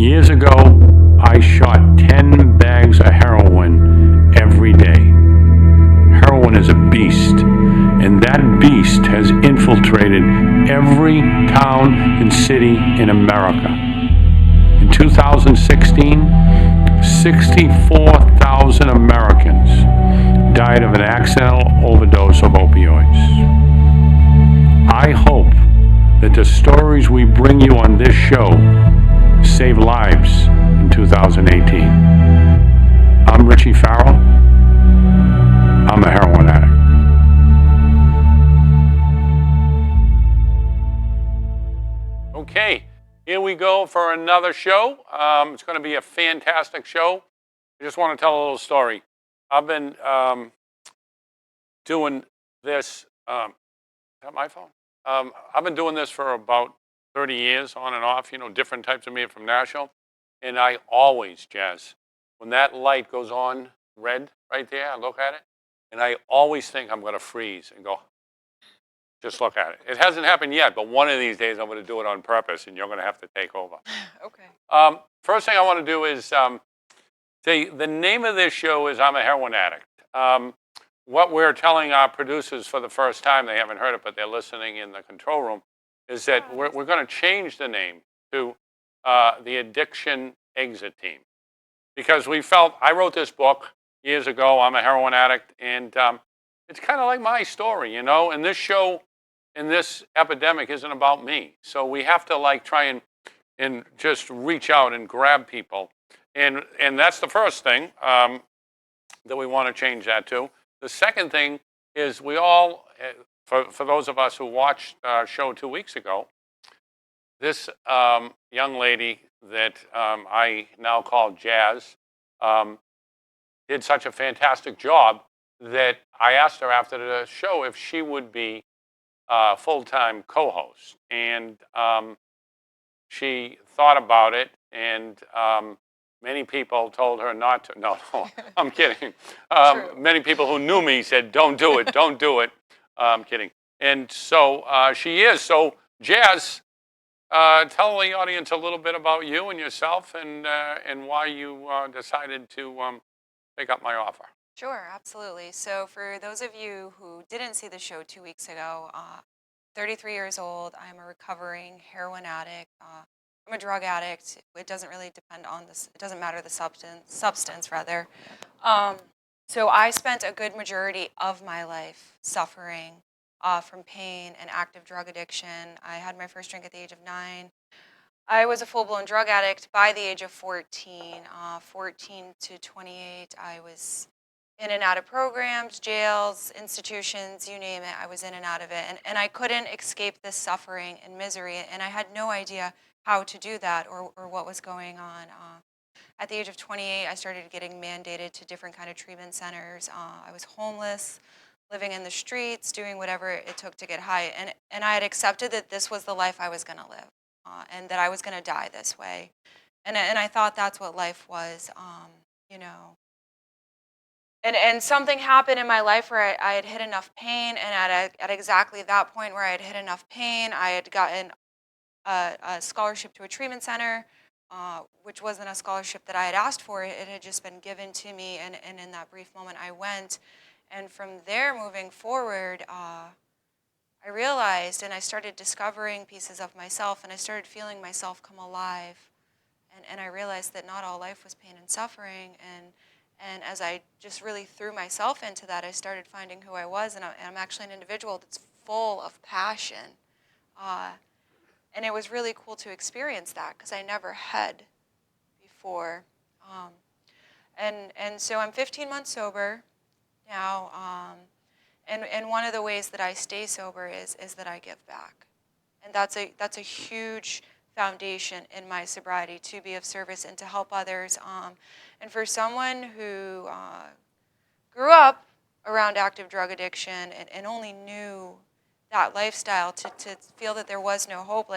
Years ago, I shot 10 bags of heroin every day. Heroin is a beast, and that beast has infiltrated every town and city in America. In 2016, 64,000 Americans died of an accidental overdose of opioids. I hope that the stories we bring you on this show save lives in 2018. I'm Richie Farrell. I'm a heroin addict. Okay, here we go for another show. It's going to be a fantastic show. I just want to tell a little story. I've been doing this. Is that my phone? I've been doing this for about 30 years, on and off, different types of media from Nashville. And I always, Jazz, when that light goes on red right there, I look at it, and I always think I'm going to freeze and go, just look at it. It hasn't happened yet, but one of these days I'm going to do it on purpose, and you're going to have to take over. Okay. First thing I want to do is say the name of this show is I'm a Heroin Addict. What we're telling our producers for the first time, they haven't heard it, but they're listening in the control room, is that we're going to change the name to the Addiction Exit Team. Because we felt, I wrote this book years ago, I'm a heroin addict, and it's kind of like my story, and this show and this epidemic isn't about me. So we have to try and just reach out and grab people. And that's the first thing that we want to change that to. The second thing is we all, for those of us who watched our show 2 weeks ago, this young lady that I now call Jazz did such a fantastic job that I asked her after the show if she would be a full-time co-host. And she thought about it, and many people told her not to. No, I'm kidding. Many people who knew me said, don't do it, don't do it. I'm kidding. And so she is. So Jazz, tell the audience a little bit about you and yourself and why you decided to take up my offer. Sure, absolutely. So for those of you who didn't see the show 2 weeks ago, 33 years old, I'm a recovering heroin addict. I'm a drug addict. It doesn't really depend on this. It doesn't matter the substance rather. So I spent a good majority of my life suffering from pain and active drug addiction. I had my first drink at the age of 9. I was a full-blown drug addict by the age of 14. 14 to 28, I was in and out of programs, jails, institutions, you name it. I was in and out of it. And I couldn't escape this suffering and misery. And I had no idea how to do that or what was going on. At the age of 28, I started getting mandated to different kind of treatment centers. I was homeless, living in the streets, doing whatever it took to get high. And I had accepted that this was the life I was going to live and that I was going to die this way. And I thought that's what life was, And something happened in my life where I had hit enough pain, and at exactly that point where I had hit enough pain, I had gotten a scholarship to a treatment center, which wasn't a scholarship that I had asked for. It had just been given to me, and in that brief moment I went. And from there, moving forward, I realized and I started discovering pieces of myself, and I started feeling myself come alive. And I realized that not all life was pain and suffering, and as I just really threw myself into that, I started finding who I was, and I'm actually an individual that's full of passion. And it was really cool to experience that because I never had before. And so I'm 15 months sober now, and one of the ways that I stay sober is that I give back. And that's a huge foundation in my sobriety, to be of service and to help others. And for someone who grew up around active drug addiction and only knew that lifestyle, to feel that there was no hope,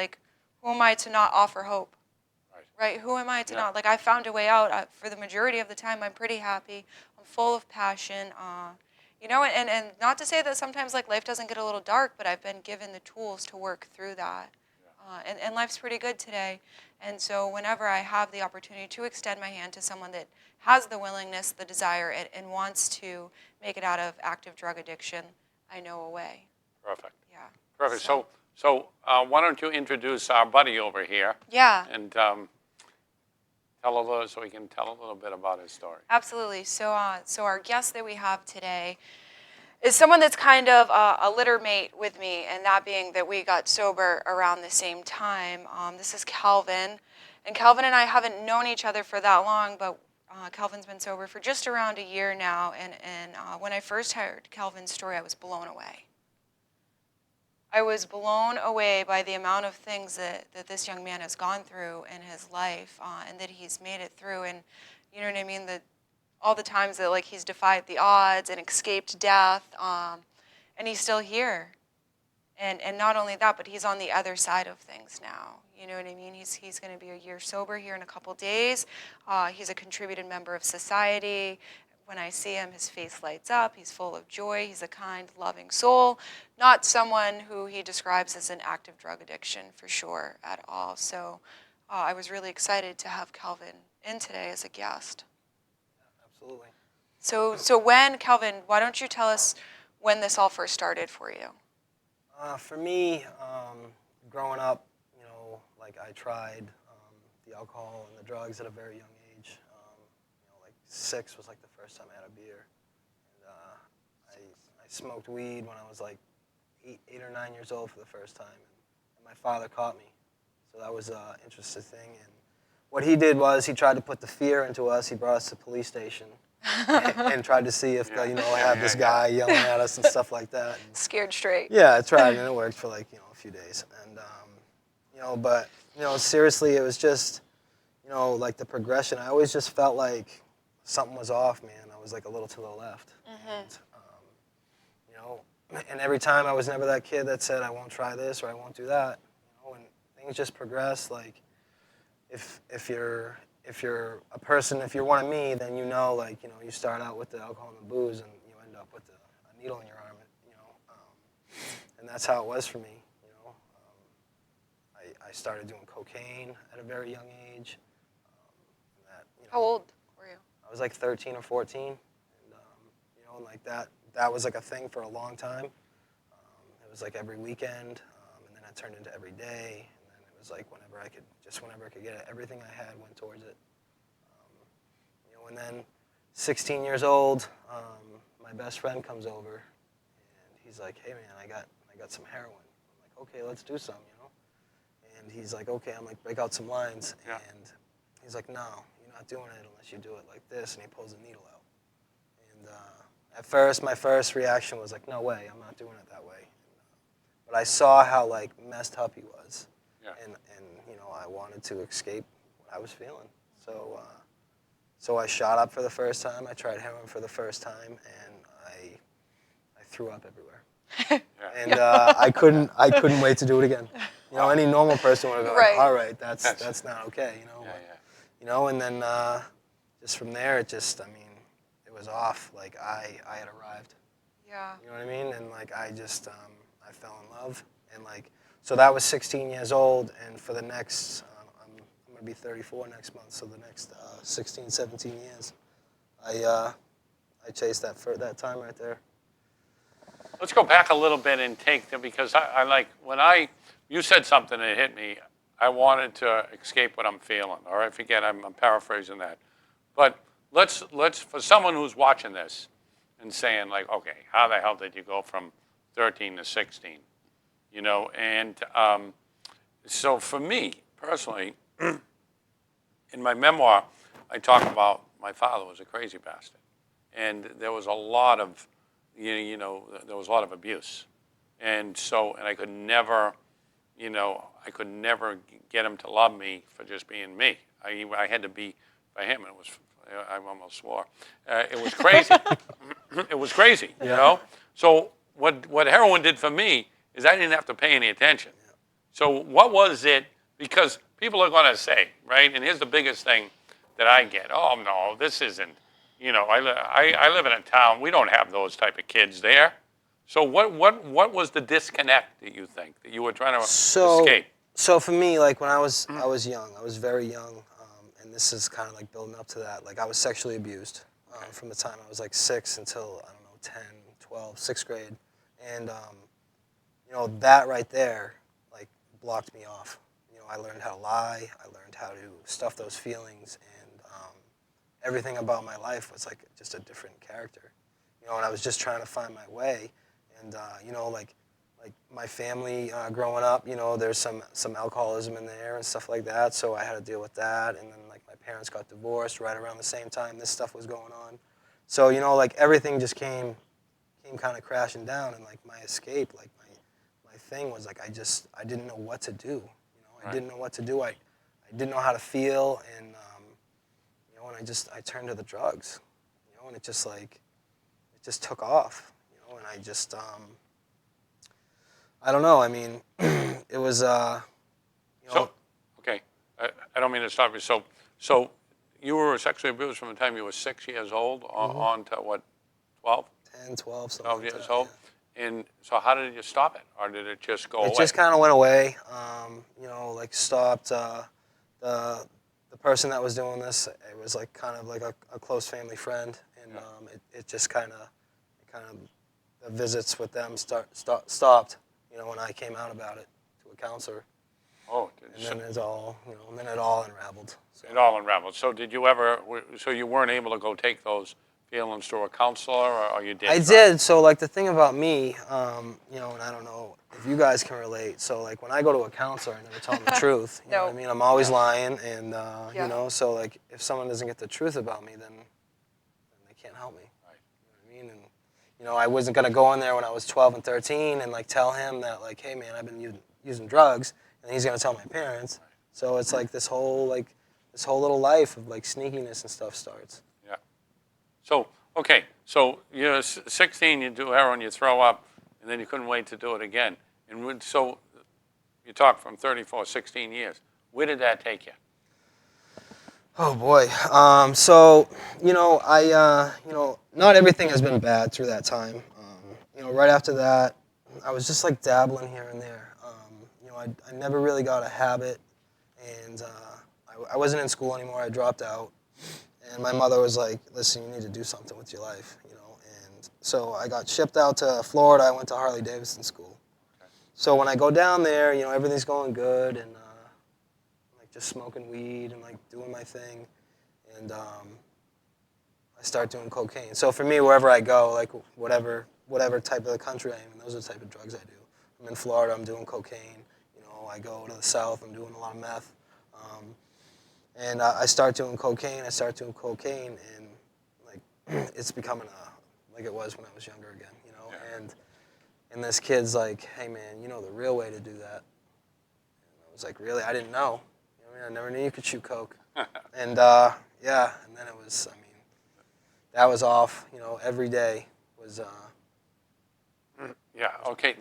who am I to not offer hope? Right? Who am I to not? I found a way out. For the majority of the time, I'm pretty happy. I'm full of passion. And not to say that sometimes life doesn't get a little dark, but I've been given the tools to work through that. and life's pretty good today. And so whenever I have the opportunity to extend my hand to someone that has the willingness, the desire, and wants to make it out of active drug addiction, I know a way. Perfect. Yeah. Perfect. So why don't you introduce our buddy over here? Yeah. And tell a little, so he can tell a little bit about his story. Absolutely. So our guest that we have today is someone that's kind of a litter mate with me, and that being that we got sober around the same time. This is Calvin, and Calvin and I haven't known each other for that long, but Calvin's been sober for just around a year now, and when I first heard Calvin's story, I was blown away. I was blown away by the amount of things that this young man has gone through in his life, and that he's made it through, and you know what I mean, all the times that like he's defied the odds and escaped death, and he's still here. And not only that, but he's on the other side of things now. You know what I mean? He's going to be a year sober here in a couple days. He's a contributed member of society. When I see him, his face lights up. He's full of joy. He's a kind, loving soul, not someone who he describes as an active drug addiction for sure at all. So I was really excited to have Calvin in today as a guest. Absolutely. So when, Calvin, why don't you tell us when this all first started for you? For me, growing up, like I tried the alcohol and the drugs at a very young age. Like 6 was like the first time I had a beer. And I smoked weed when I was like 8 or 9 years old for the first time. And my father caught me. So that was an interesting thing. And what he did was he tried to put the fear into us. He brought us to the police station and tried to see if, I had this guy yelling at us and stuff like that. And Scared straight. yeah, I tried, and it worked for like, a few days. And, but, seriously, it was just, like the progression. I always just felt like something was off, man. I was like a little to the left. And, and every time I was never that kid that said, I won't try this or I won't do that. And things just progressed. Like, if you're a person, if you're one of me, then you start out with the alcohol and the booze, and you end up with a needle in your arm, and that's how it was for me. I started doing cocaine at a very young age. How old were you? I was like 13 or 14, and and like that was like a thing for a long time. It was like every weekend, and then it turned into every day. It was like whenever I could get it, everything I had went towards it. And then 16 years old, my best friend comes over, and he's like, "Hey man, I got some heroin." I'm like, "Okay, let's do some," And he's like, "Okay." I'm like, "Break out some lines." Yeah. And he's like, "No, you're not doing it unless you do it like this." And he pulls the needle out. And at first, my first reaction was like, "No way, I'm not doing it that way." But I saw how like messed up he was. Yeah. And I wanted to escape what I was feeling. So I shot up for the first time. I tried heroin for the first time, and I threw up everywhere. Yeah. And I couldn't wait to do it again. Any normal person would have been Right. like, "All right, that's not okay," Yeah. And then just from there, it was off. Like I had arrived. Yeah. You know what I mean? And like I just I fell in love, and like so that was 16 years old, and for the next I'm going to be 34 next month, so the next 16, 17 years, I chased that time right there. Let's go back a little bit and take them, because I like when you said something that hit me. I wanted to escape what I'm feeling, or I forget. I'm paraphrasing that, but let's for someone who's watching this and saying like, okay, how the hell did you go from 13 to 16? And so for me personally, in my memoir, I talk about my father was a crazy bastard, and there was a lot of, there was a lot of abuse, and I could never, get him to love me for just being me. I had to be by him, and it was, I almost swore. It was crazy. It was crazy, So what heroin did for me is I didn't have to pay any attention. So what was it? Because people are going to say, right? And here's the biggest thing that I get. Oh, no, this isn't, I live in a town. We don't have those type of kids there. So what was the disconnect that you think that you were trying to escape? So for me, like when I was young, I was very young, and this is kind of like building up to that. Like I was sexually abused from the time I was like 6 until I don't know 10, 12, sixth grade, and that right there like blocked me off. I learned how to lie. I learned how to stuff those feelings, and everything about my life was like just a different character. And I was just trying to find my way, and like my family growing up, there's some alcoholism in there and stuff like that. So I had to deal with that, and then like my parents got divorced right around the same time this stuff was going on. So like everything just came kind of crashing down, and like my escape, like my thing was like I didn't know what to do. I Right. didn't know what to do. I didn't know how to feel, and and I turned to the drugs, and it just took off, and I just I don't know. I mean, it was So, okay, I don't mean to stop you. So you were sexually abused from the time you were 6 years old on to what, 12, 10, 12, something 12 like years that. old? Yeah. And so how did you stop it, or did it just go It away? just kind of went away. Like stopped. The person that was doing this, it was like kind of like a close family friend, and Yeah. it just kind of the visits with them stopped. When I came out about it to a counselor, Oh, and so then and then it all unraveled. So. it all unraveled. So did you ever? So you weren't able to go take those feelings to a counselor, or you did? I did. So like the thing about me, and I don't know if you guys can relate. So like when I go to a counselor, I never tell them the truth. You know what I No. mean? I'm always Yeah. lying, and Yeah. so like if someone doesn't get the truth about me, then they can't help me. Right. You know what I mean? And I wasn't gonna go in there when I was 12 and 13 and like tell him that like, hey man, I've been using drugs, and he's gonna tell my parents. So it's like this whole little life of like sneakiness and stuff starts. Yeah. So, okay, so you're 16, you do heroin, you throw up, and then you couldn't wait to do it again. And so you talk from 34, 16 years. Where did that take you? Oh boy. So not everything has been bad through that time. Right after that, I was just like dabbling here and there. I never really got a habit, and I wasn't in school anymore. I dropped out, and my mother was like, "Listen, you need to do something with your life," And so I got shipped out to Florida. I went to Harley Davidson school. Okay. So when I go down there, everything's going good, and like just smoking weed and like doing my thing, and I start doing cocaine. So for me, wherever I go, like whatever type of the country I am in, those are the type of drugs I do. I'm in Florida, I'm doing cocaine. I go to the South, I'm doing a lot of meth, and I start doing cocaine. And like it's becoming like it was when I was younger again. Yeah. And this kid's like, hey man, the real way to do that. And I was like, really? I didn't know. I never knew you could shoot coke. And yeah, and then it was, that was off. Every day was. Yeah, okay.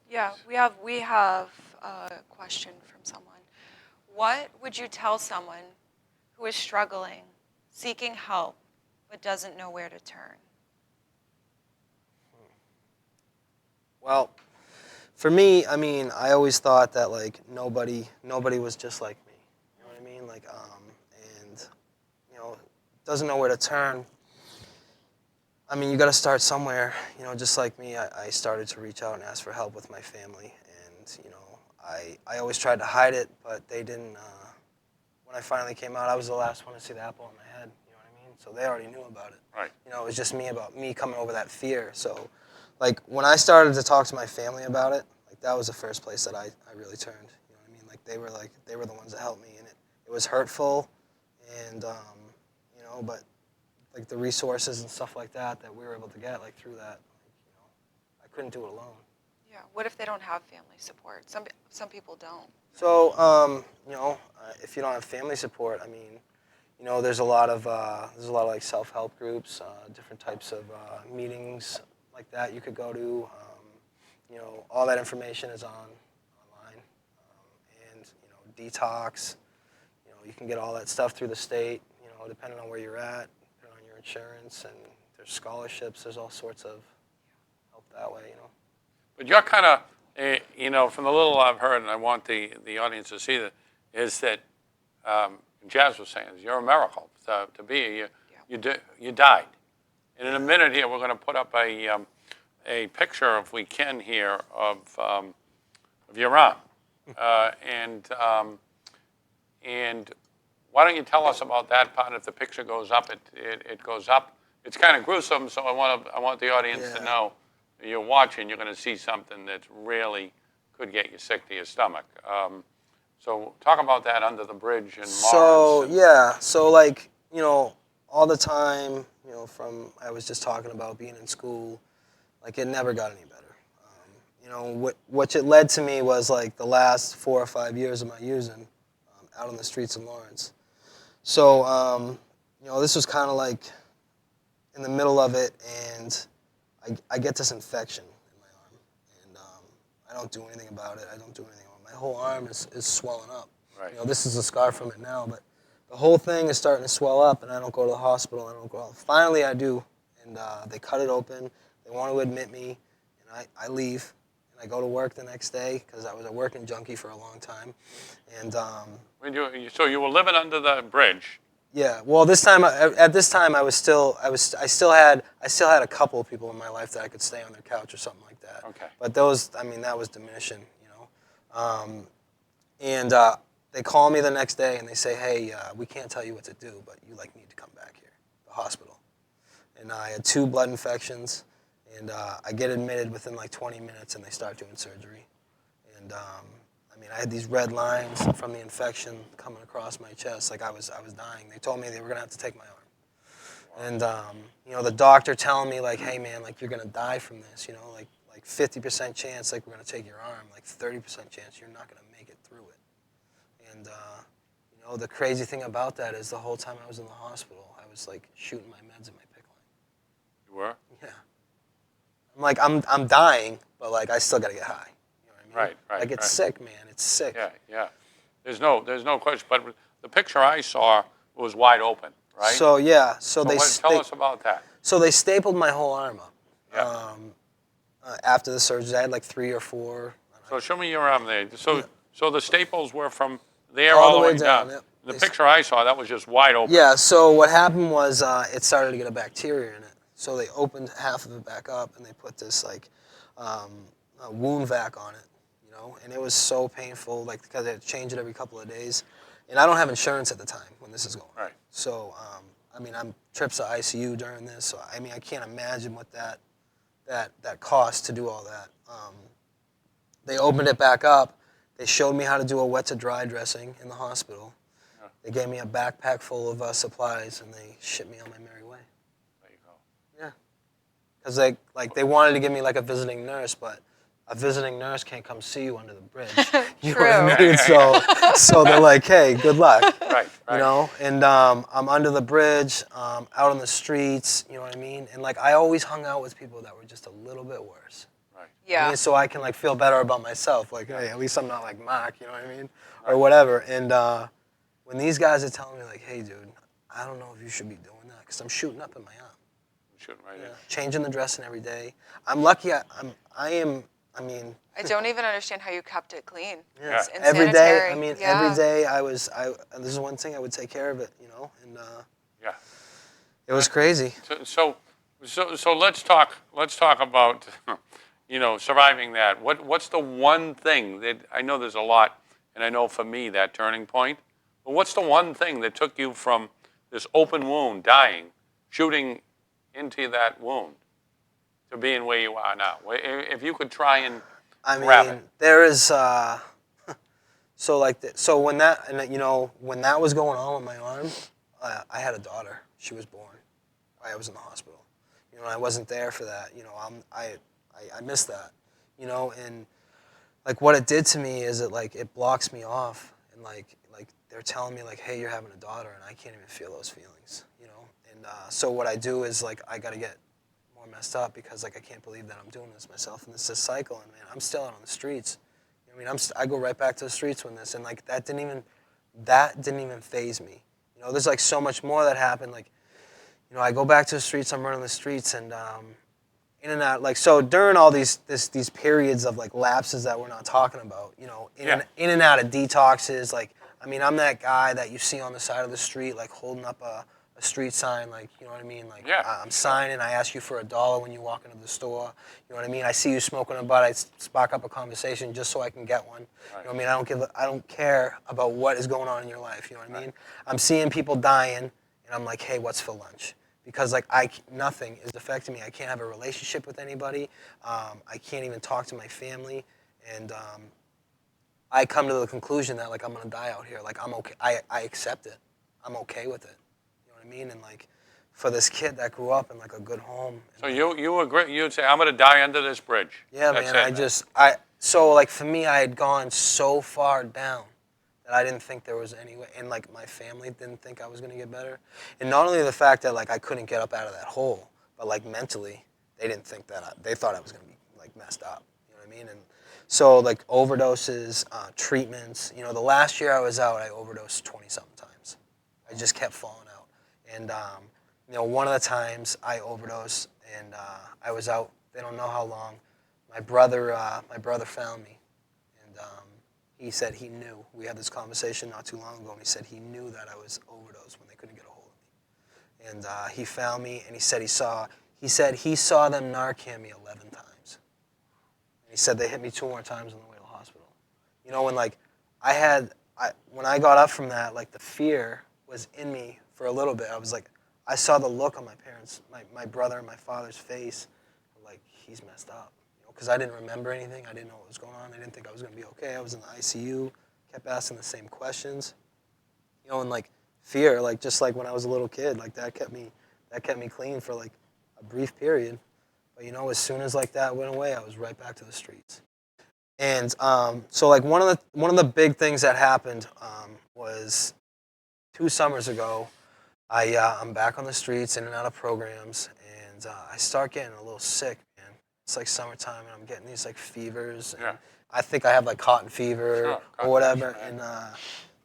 Yeah, we have a question from someone. What would you tell someone who is struggling, seeking help, but doesn't know where to turn? Well, for me, I always thought that like nobody was just like me. You know what I mean? Like, and doesn't know where to turn. You got to start somewhere. Just like me, I started to reach out and ask for help with my family, and I always tried to hide it, but they didn't. When I finally came out, I was the last one to see the apple on my head. You know what I mean? So they already knew about it. Right. It was just me coming over that fear. So, like when I started to talk to my family about it, like that was the first place that I really turned. You know what I mean? Like they were the ones that helped me, and it was hurtful, and but like the resources and stuff like that we were able to get like through that, I couldn't do it alone. Yeah. What if they don't have family support? Some people don't. So if you don't have family support, there's a lot of like self-help groups, different types of meetings like that you could go to. All that information is online, and detox. You can get all that stuff through the state. Depending on where you're at, depending on your insurance, and there's scholarships. There's all sorts of help that way. But you're kind of, You know, from the little I've heard, and I want the audience to see that, is that Jazz was saying, you're a miracle to be here. You died. And in a minute here, we're going to put up a picture, if we can, here of your arm. And why don't you tell us about that part? If the picture goes up, it goes up. It's kind of gruesome, so I want the audience to know. You're watching, you're going to see something that really could get you sick to your stomach. So talk about that under the bridge in Mars. So yeah, so like, you know, all the time, you know, from I was just talking about being in school, like it never got any better. You know, what it led to me was like the last 4 or 5 years of my using out on the streets in Lawrence. So, you know, this was kind of like in the middle of it, and I get this infection in my arm, and I don't do anything about it. I don't do anything. My whole arm is swelling up. Right. You know, this is a scar from it now, but the whole thing is starting to swell up, and I don't go to the hospital. I don't go. Finally, I do, and they cut it open. They want to admit me, and I leave, and I go to work the next day because I was a working junkie for a long time, and so you were living under the bridge. yeah. Well, this time at this time I still had a couple of people in my life that I could stay on their couch or something like that. Okay. But those, I mean, that was diminishing, you know. And they call me the next day and they say, hey, we can't tell you what to do, but you like need to come back here, the hospital. And I had 2 blood infections, and I get admitted within like 20 minutes, and they start doing surgery. And I mean, I had these red lines from the infection coming across my chest, like I was dying. They told me they were gonna have to take my arm. And you know, the doctor telling me like, hey man, like you're gonna die from this, you know, like 50% chance, like we're gonna take your arm, like 30% chance you're not gonna make it through it. And you know, the crazy thing about that is the whole time I was in the hospital, I was like shooting my meds in my PICC line. You were? Yeah. I'm like, I'm dying, but like I still gotta get high. You know what I mean? Right. Like it's sick, man. It's sick. Yeah. There's no question. But the picture I saw was wide open, right? So yeah, Tell us about that. So they stapled my whole arm up. Yeah. After the surgery, I had like 3 or 4. So show me your arm there. So the staples were from there All all the the way way down, down. yep. The picture I saw, that was just wide open. Yeah. So what happened was it started to get a bacteria in it. So they opened half of it back up and they put this like a wound vac on it, you know, and it was so painful, like because they had to change it every couple of days, and I don't have insurance at the time when this is going. Right. So I mean, I'm trips to ICU during this, so I mean, I can't imagine what that cost to do all that. They opened it back up. They showed me how to do a wet to dry dressing in the hospital. Yeah. They gave me a backpack full of supplies, and they shipped me on my merry way. There you go. Yeah, because they wanted to give me like a visiting nurse, but a visiting nurse can't come see you under the bridge. You know what I mean? So they're like, hey, good luck. Right. You know, and I'm under the bridge, out on the streets. You know what I mean? And like I always hung out with people that were just a little bit worse. Right. Yeah. I mean, so I can like feel better about myself. Like, hey, at least I'm not like Mark. You know what I mean? Or whatever. And when these guys are telling me like, hey, dude, I don't know if you should be doing that because I'm shooting up in my arm. Shooting right in. Changing the dressing every day. I'm lucky. I mean. I don't even understand how you kept it clean. Yeah. It's Every day. insanitary. I mean, Yeah. every day this is one thing I would take care of it. You know, and Yeah. it was crazy. So let's talk about, you know, surviving that. What's the one thing that, I know there's a lot, and I know for me that turning point, but what's the one thing that took you from this open wound, dying, shooting into that wound, to being where you are now? If you could try and grab it. There is so when that was going on with my arm, I had a daughter. She was born. I was in the hospital. You know, I wasn't there for that. You know, I missed that. You know, and like what it did to me is it blocks me off, and like they're telling me like, hey, you're having a daughter, and I can't even feel those feelings. You know, and so what I do is like I gotta get more messed up because like I can't believe that I'm doing this myself, and this is a cycle, and man, I'm still out on the streets. I mean, I go right back to the streets when this, and like that didn't even faze me. You know, there's like so much more that happened. Like, you know, I go back to the streets, I'm running the streets, and in and out. Like, so during all these periods of like lapses that we're not talking about, you know, in and out of detoxes. Like, I mean, I'm that guy that you see on the side of the street, like holding up a street sign, like, you know what I mean? Like, I'm signing, I ask you for $1 when you walk into the store. You know what I mean? I see you smoking a butt, I spark up a conversation just so I can get one. Right. You know what I mean? I don't care about what is going on in your life. You know what I mean? I'm seeing people dying, and I'm like, hey, what's for lunch? Because like nothing is affecting me. I can't have a relationship with anybody. I can't even talk to my family, and I come to the conclusion that like I'm gonna die out here. Like I'm okay. I accept it. I'm okay with it. You know what I mean? And like for this kid that grew up in like a good home. So you agree? You'd say I'm going to die under this bridge. Yeah, That's man. So like for me, I had gone so far down that I didn't think there was any way, and like my family didn't think I was gonna get better. And not only the fact that like I couldn't get up out of that hole, but like mentally, they didn't think that they thought I was gonna be like messed up. You know what I mean? And so like overdoses, treatments. You know, the last year I was out, I overdosed 20-something times. I just kept falling out. And you know, one of the times I overdosed and I was out. They don't know how long. My brother found me, and he said he knew. We had this conversation not too long ago, and he said he knew that I was overdosed when they couldn't get a hold of me. And he found me, and he said he saw them Narcan me 11 times. And he said they hit me 2 more times on the way to the hospital. You know, when like when I got up from that, like the fear was in me for a little bit. I was like, I saw the look on my parents, my brother and my father's face, like he's messed up. Because I didn't remember anything. I didn't know what was going on. I didn't think I was going to be okay. I was in the ICU, kept asking the same questions. You know, and like fear, like just like when I was a little kid, like that kept me clean for like a brief period. But you know, as soon as like that went away, I was right back to the streets. And so like one of the big things that happened was 2 summers ago. I'm back on the streets, in and out of programs, and I start getting a little sick. It's like summertime, and I'm getting these like fevers. And I think I have like cotton fever or whatever. And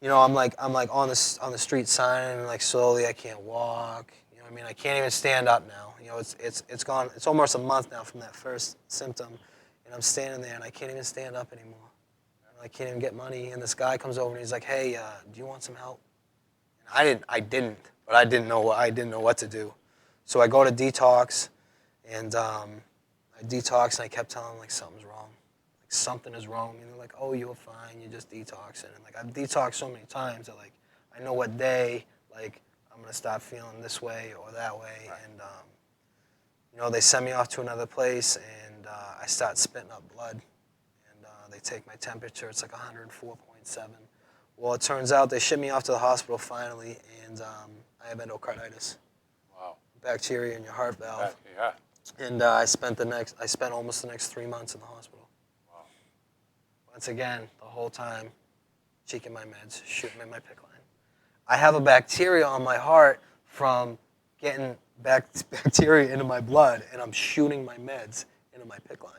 you know, I'm like on the street signing, and like slowly I can't walk. You know what I mean? I can't even stand up now. You know, it's gone. It's almost a month now from that first symptom, and I'm standing there, and I can't even stand up anymore. And I can't even get money. And this guy comes over, and he's like, "Hey, do you want some help?" And I didn't, but I didn't know what to do. So I go to detox, and I detoxed, and I kept telling them, like, something's wrong. Like, something is wrong. And they're like, oh, you're fine. You're just detoxing. And, like, I've detoxed so many times that, like, I know what day, like, I'm going to stop feeling this way or that way. Right. And, you know, they send me off to another place, and I start spitting up blood. And they take my temperature. It's like 104.7. Well, it turns out they shipped me off to the hospital finally, and I have endocarditis. Wow. Bacteria in your heart valve. Yeah. And I spent almost the next 3 months in the hospital. Wow. Once again, the whole time, cheeking my meds, shooting in my PICC line. I have a bacteria on my heart from getting bacteria into my blood, and I'm shooting my meds into my PICC line.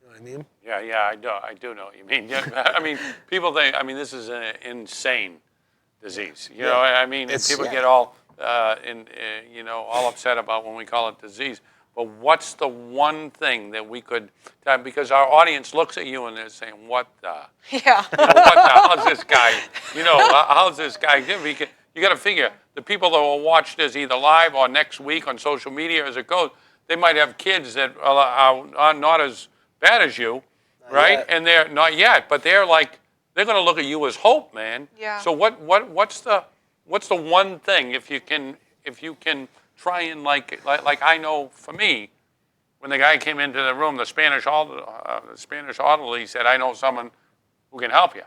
You know what I mean? Yeah, I do know what you mean. Yeah, I mean, people think, I mean, this is an insane disease. You know, I mean, people get all, you know, all upset about when we call it disease. But what's the one thing that we could, because our audience looks at you and they're saying, what the? Yeah. You know, what the? How's this guy, you know, how's this guy doing? You got to figure, the people that will watch this either live or next week on social media as it goes, they might have kids that are not as bad as you, right? Yet. And they're not yet, but they're like, they're going to look at you as hope, man. Yeah. So what's the one thing, if you can try and like I know for me, when the guy came into the room, the Spanish orderly said, I know someone who can help you.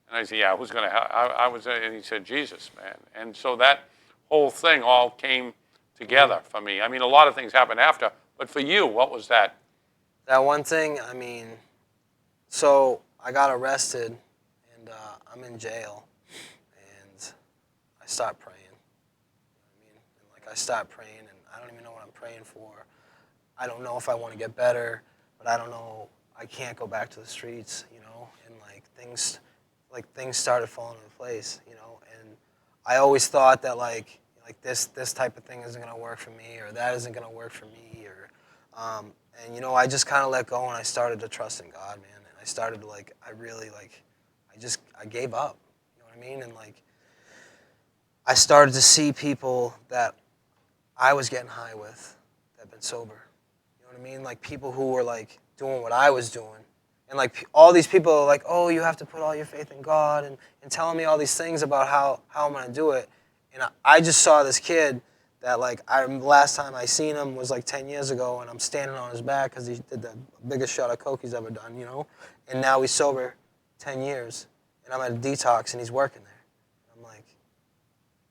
And I said, yeah, who's going to help? And he said, Jesus, man. And so that whole thing all came together for me. I mean, a lot of things happened after, but for you, what was that? That one thing, I mean, so I got arrested, and I'm in jail, and I stopped praying. I start praying, and I don't even know what I'm praying for. I don't know if I want to get better, but I don't know. I can't go back to the streets, you know. And things started falling into place, you know. And I always thought that like this type of thing isn't gonna work for me, or that isn't gonna work for me, or And you know, I just kind of let go and I started to trust in God, man. And I started to like, I really like, I gave up. You know what I mean? And like, I started to see people that I was getting high with that had been sober. You know what I mean? Like people who were like doing what I was doing. And like all these people are like, oh, you have to put all your faith in God and telling me all these things about how I'm going to do it. And I just saw this kid that like, last time I seen him was like 10 years ago, and I'm standing on his back because he did the biggest shot of coke he's ever done, you know? And now he's sober 10 years, and I'm at a detox, and he's working there. I'm like,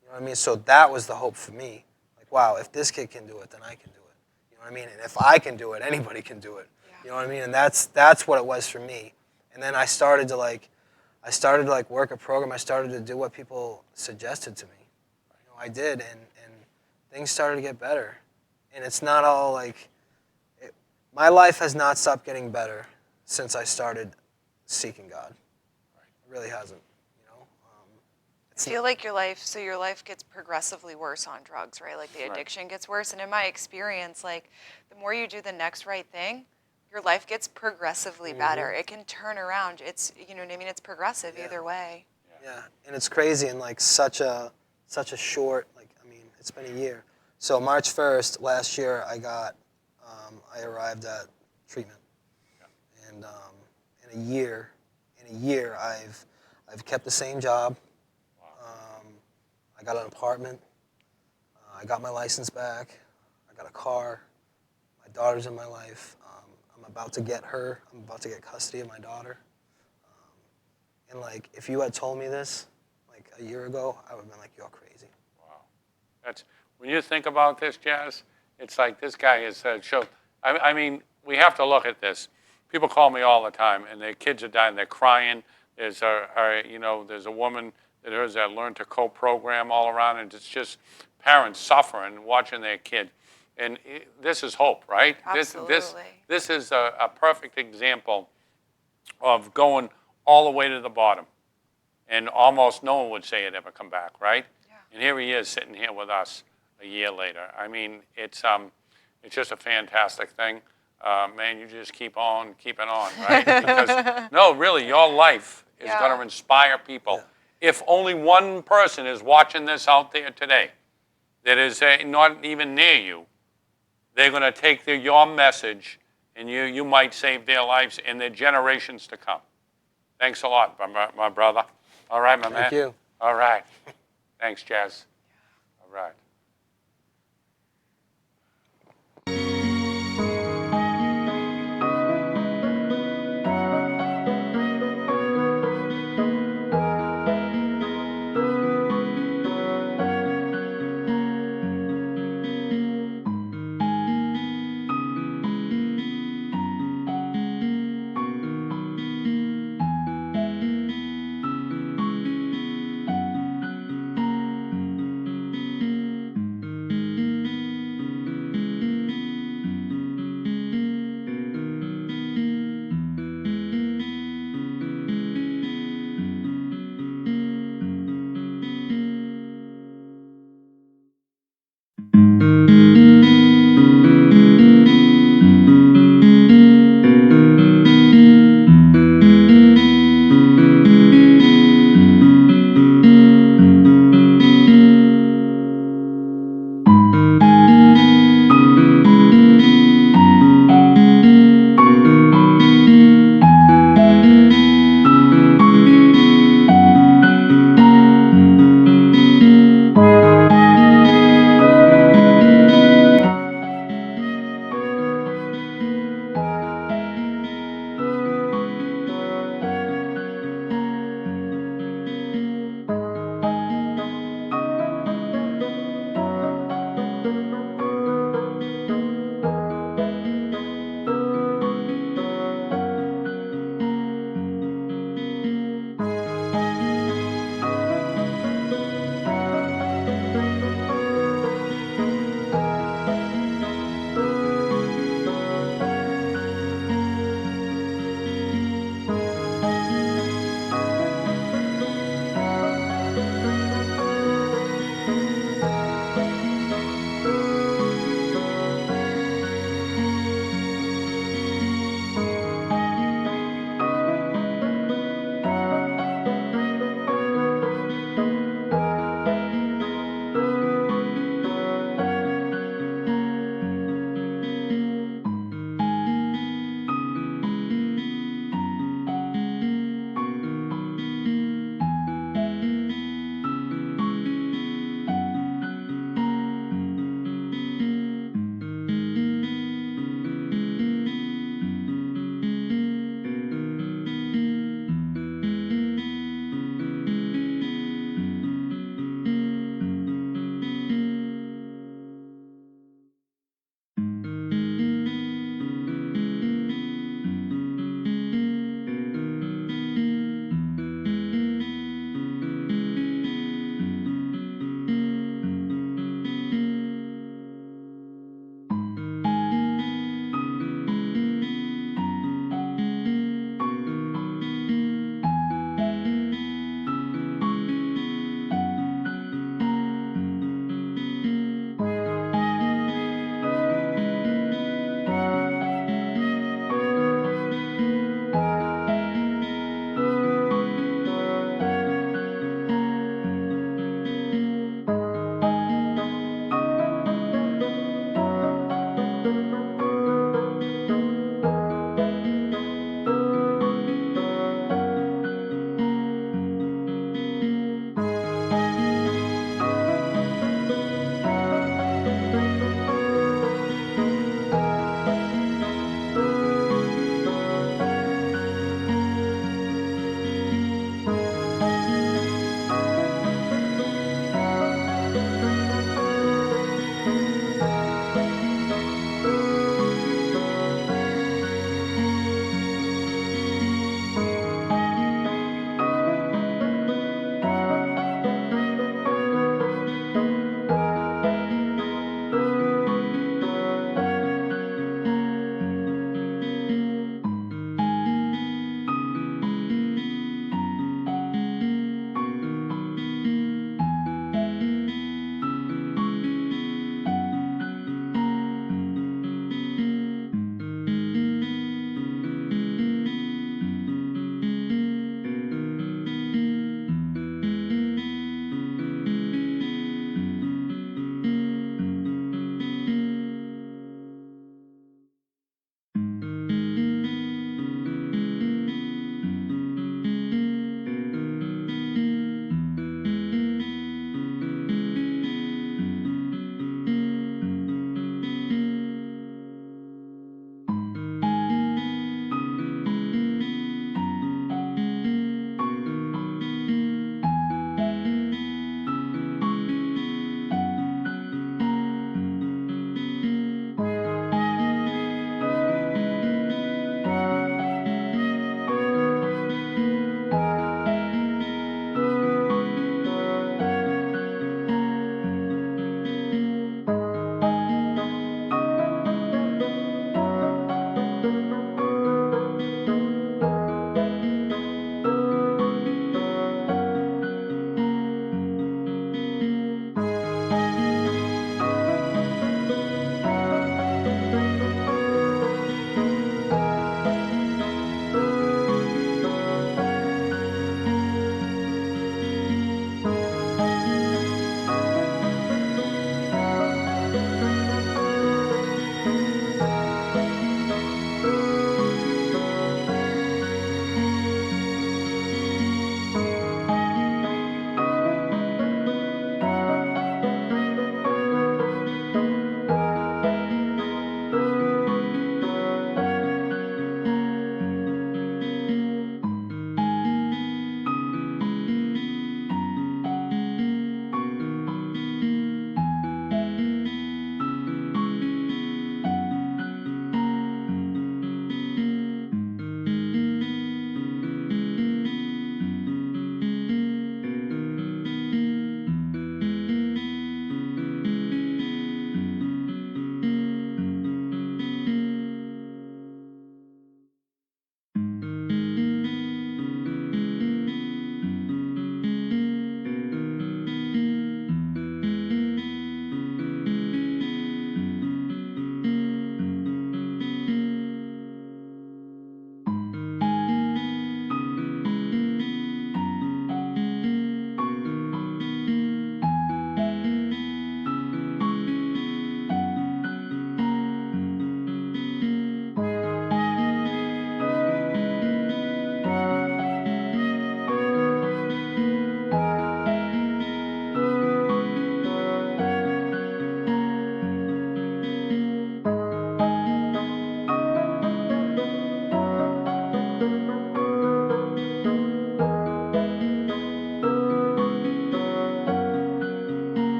you know what I mean? So that was the hope for me. Like, wow, if this kid can do it, then I can do it. You know what I mean? And if I can do it, anybody can do it. Yeah. You know what I mean? And that's what it was for me. And then I started to work a program. I started to do what people suggested to me. You know, I did, and things started to get better. And it's not all like, my life has not stopped getting better since I started seeking God. It really hasn't. You know, I feel like your life gets progressively worse on drugs, right? Like the addiction gets worse. And in my experience, like the more you do the next right thing, your life gets progressively better. It can turn around. It's, you know what I mean? It's progressive either way. yeah, and it's crazy in like such a short, like, I mean, it's been a year. So March 1st last year, I arrived at treatment, and in a year, I've kept the same job. I got an apartment. I got my license back. I got a car. My daughter's in my life. I'm about to get her. I'm about to get custody of my daughter. And like, if you had told me this like a year ago, I would have been like, you're crazy. Wow. That's, when you think about this, Jazz, it's like this guy has shown. I mean, we have to look at this. People call me all the time, and their kids are dying. They're crying. There's there's a woman that learned to cope program all around, and it's just parents suffering watching their kid. And this is hope, right? Absolutely. This is a perfect example of going all the way to the bottom. And almost no one would say it ever come back, right? Yeah. And here he is sitting here with us a year later. I mean, it's just a fantastic thing. Man, you just keep on keeping on, right? Because, no, really, your life is going to inspire people. Yeah. If only one person is watching this out there today that is not even near you, they're going to take your message, and you might save their lives and their generations to come. Thanks a lot, my brother. All right, my man. Thank you. All right. Thanks, Jazz. All right.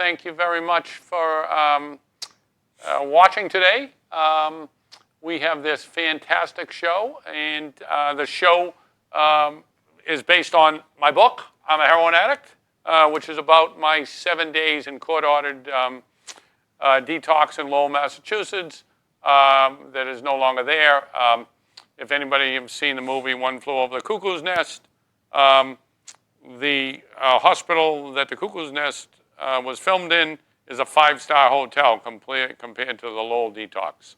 thank you very much for watching today. We have this fantastic show, and the show is based on my book, I'm a Heroin Addict, which is about my 7 days in court-ordered detox in Lowell, Massachusetts, that is no longer there. If anybody has seen the movie One Flew Over the Cuckoo's Nest, the hospital that the Cuckoo's Nest was filmed in is a 5-star hotel compared to the Lowell detox.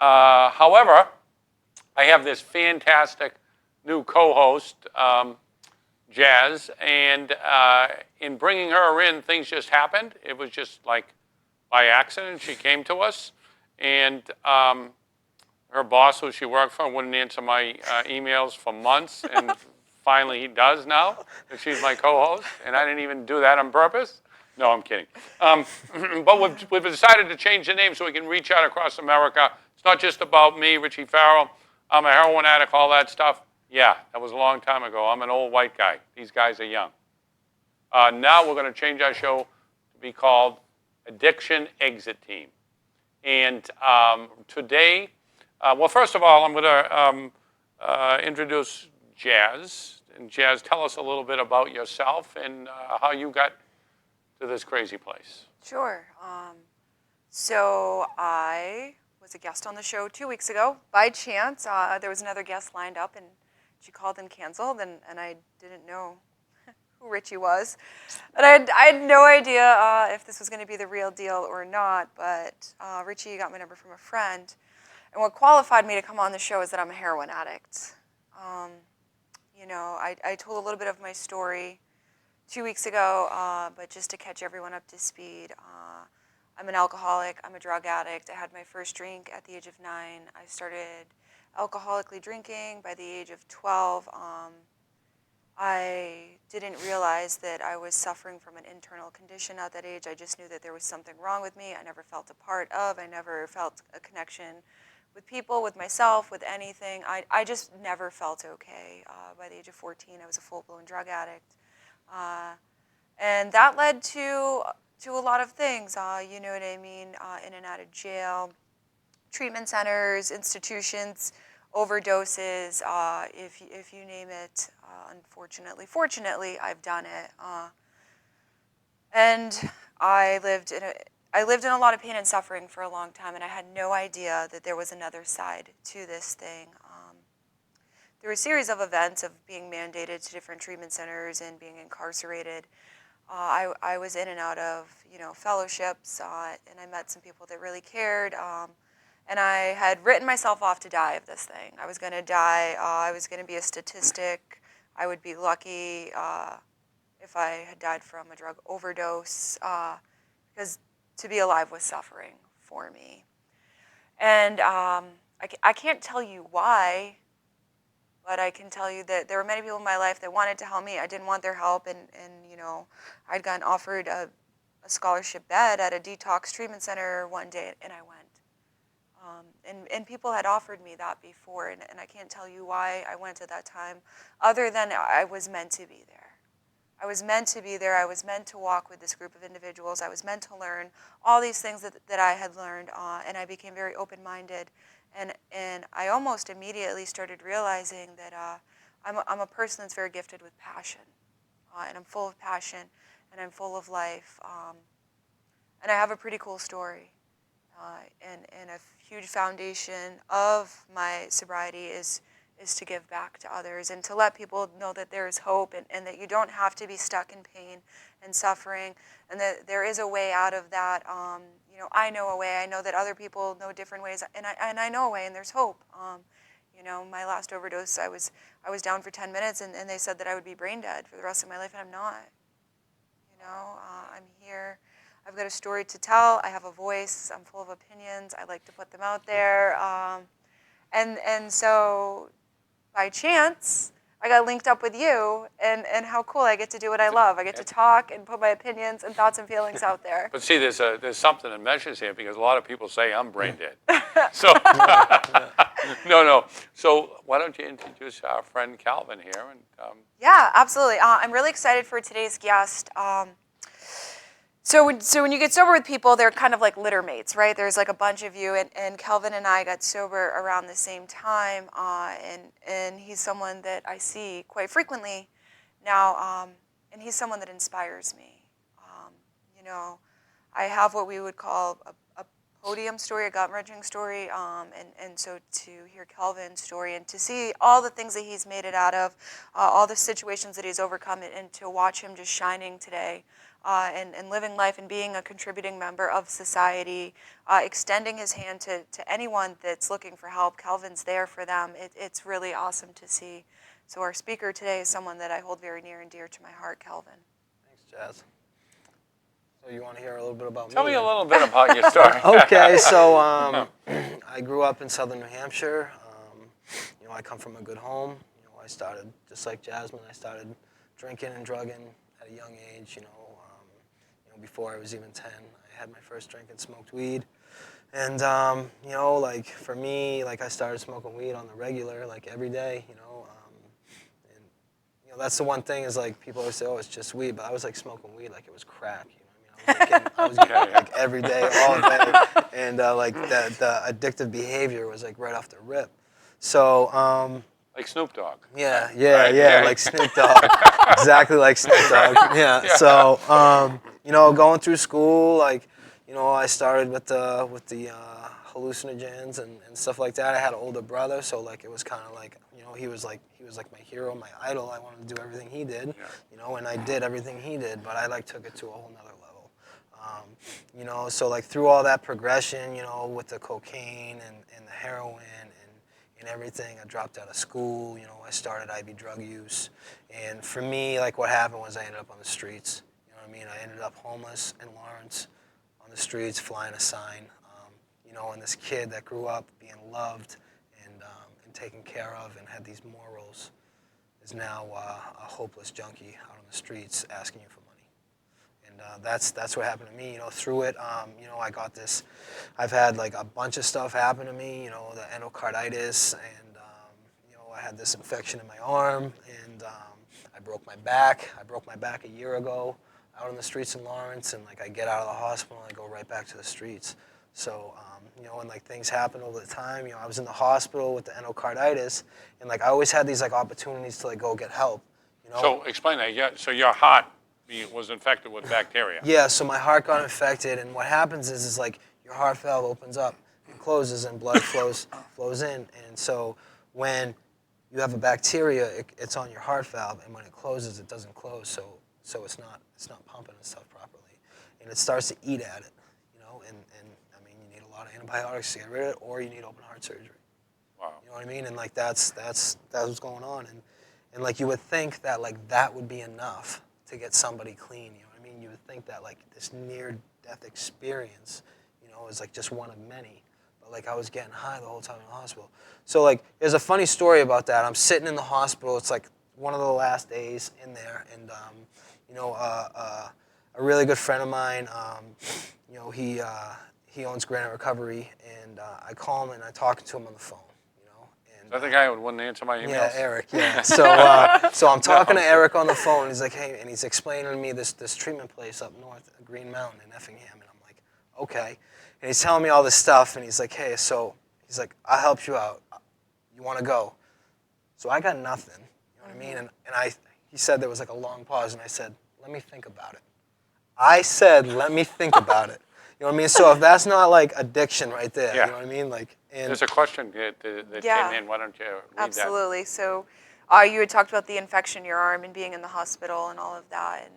However, I have this fantastic new co-host, Jazz, and in bringing her in, things just happened. It was just like by accident. She came to us, and her boss, who she worked for, wouldn't answer my emails for months, and finally he does now, and she's my co-host, and I didn't even do that on purpose. No, I'm kidding. But we've decided to change the name so we can reach out across America. It's not just about me, Richie Farrell. I'm a heroin addict, all that stuff. Yeah, that was a long time ago. I'm an old white guy. These guys are young. Now we're going to change our show to be called Addiction Exit Team. And today, well, first of all, I'm going to introduce Jazz. And Jazz, tell us a little bit about yourself and how you got to this crazy place. Sure. So I was a guest on the show 2 weeks ago. By chance, there was another guest lined up, and she called and canceled, and I didn't know who Richie was. But I had no idea if this was going to be the real deal or not, but Richie got my number from a friend. And what qualified me to come on the show is that I'm a heroin addict. You know, I told a little bit of my story 2 weeks ago, but just to catch everyone up to speed, I'm an alcoholic, I'm a drug addict. I had my first drink at the age of 9. I started alcoholically drinking by the age of 12. I didn't realize that I was suffering from an internal condition at that age. I just knew that there was something wrong with me. I never felt a part of, I never felt a connection with people, with myself, with anything. I just never felt okay. By the age of 14, I was a full-blown drug addict. And that led to a lot of things, you know what I mean, in and out of jail, treatment centers, institutions, overdoses, if you name it. Unfortunately, fortunately, I've done it. And I lived in a lot of pain and suffering for a long time, and I had no idea that there was another side to this thing. There were a series of events of being mandated to different treatment centers and being incarcerated. I was in and out of, you know, fellowships, and I met some people that really cared. And I had written myself off to die of this thing. I was going to die. I was going to be a statistic. I would be lucky if I had died from a drug overdose, because to be alive was suffering for me. And I can't tell you why, but I can tell you that there were many people in my life that wanted to help me. I didn't want their help, and you know, I'd gotten offered a scholarship bed at a detox treatment center one day, and I went. And people had offered me that before, and I can't tell you why I went at that time, other than I was meant to be there. I was meant to be there. I was meant to walk with this group of individuals. I was meant to learn all these things that I had learned, and I became very open-minded. And I almost immediately started realizing that I'm a person that's very gifted with passion, and I'm full of passion, and I'm full of life, and I have a pretty cool story. And a huge foundation of my sobriety is to give back to others and to let people know that there is hope, and that you don't have to be stuck in pain and suffering, and that there is a way out of that. You know, I know a way. I know that other people know different ways, and I know a way, and there's hope. You know, my last overdose, I was down for 10 minutes, and they said that I would be brain dead for the rest of my life, and I'm not. You know, I'm here. I've got a story to tell. I have a voice. I'm full of opinions. I like to put them out there. And so by chance, I got linked up with you, and how cool. I get to do what I love. I get to talk and put my opinions and thoughts and feelings out there. But see, there's something that measures here, because a lot of people say I'm brain dead. So, no. So why don't you introduce our friend Calvin here? And Yeah, absolutely. I'm really excited for today's guest. So when you get sober with people, they're kind of like litter mates, right? There's like a bunch of you, and Kelvin and I got sober around the same time, and he's someone that I see quite frequently now, and he's someone that inspires me. You know, I have what we would call a podium story, a gut-wrenching story, and so to hear Kelvin's story and to see all the things that he's made it out of, all the situations that he's overcome, and to watch him just shining today, and living life and being a contributing member of society, extending his hand to anyone that's looking for help. Kelvin's there for them. It's really awesome to see. So our speaker today is someone that I hold very near and dear to my heart, Kelvin. Thanks, Jazz. So you want to hear a little bit about me? Tell me a little bit about your story. Okay, so I grew up in southern New Hampshire. You know, I come from a good home. You know, I started, just like Jasmine, I started drinking and drugging at a young age, you know, before I was even 10. I had my first drink and smoked weed. And, you know, like, for me, like, I started smoking weed on the regular, like, every day, you know. And, you know, that's the one thing is, like, people always say, oh, it's just weed. But I was, like, smoking weed like it was crack, you know. I was getting like every day, all day, and like the addictive behavior was like right off the rip. So Like Snoop Dogg. yeah, right? yeah, Right? yeah, like Snoop Dogg, exactly like Snoop Dogg. Yeah. So you know, going through school, like you know, I started with the hallucinogens and stuff like that. I had an older brother, so like it was kind of like you know he was like my hero, my idol. I wanted to do everything he did, you know, and I did everything he did, but I like took it to a whole nother level. You know, so like through all that progression, you know, with the cocaine and the heroin and everything, I dropped out of school, you know, I started IV drug use. And for me, like what happened was I ended up on the streets. You know what I mean? I ended up homeless in Lawrence on the streets, flying a sign. You know, and this kid that grew up being loved and taken care of and had these morals is now a hopeless junkie out on the streets asking you for money. And that's what happened to me, you know, through it. You know, I got this, I've had like a bunch of stuff happen to me, you know, the endocarditis, and, you know, I had this infection in my arm, and I broke my back. I broke my back a year ago out on the streets in Lawrence, and like I get out of the hospital and I go right back to the streets. So, you know, and like things happen over the time, you know, I was in the hospital with the endocarditis, and like I always had these like opportunities to like go get help, you know. So explain that. Yeah, so your heart was infected with bacteria. Yeah, so my heart got infected, and what happens is like your heart valve opens up and closes, and blood flows in, and so when you have a bacteria, it's on your heart valve, and when it closes, it doesn't close, so it's not pumping and stuff properly, and it starts to eat at it, you know, and I mean you need a lot of antibiotics to get rid of it, or you need open heart surgery. Wow. You know what I mean? And like that's what's going on, and like you would think that like that would be enough to get somebody clean, you know what I mean? You would think that like this near-death experience, you know, is like just one of many. But like I was getting high the whole time in the hospital. So like there's a funny story about that. I'm sitting in the hospital. It's like one of the last days in there, and you know, a really good friend of mine, you know, he owns Granite Recovery, and I call him and I talk to him on the phone. Is that the guy who wouldn't answer my emails? Yeah, Eric. Yeah. So I'm talking to Eric on the phone. And he's like, hey, and he's explaining to me this treatment place up north, Green Mountain in Effingham, and I'm like, okay. And he's telling me all this stuff, and he's like, hey, so he's like, I'll help you out. You want to go? So I got nothing. You know what I mean? And he said there was like a long pause, and I said, let me think about it. I said, let me think about it. You know what I mean? So if that's not like addiction right there, you know what I mean? Like, and there's a question that came in. Why don't you read Absolutely. So you had talked about the infection in your arm and being in the hospital and all of that.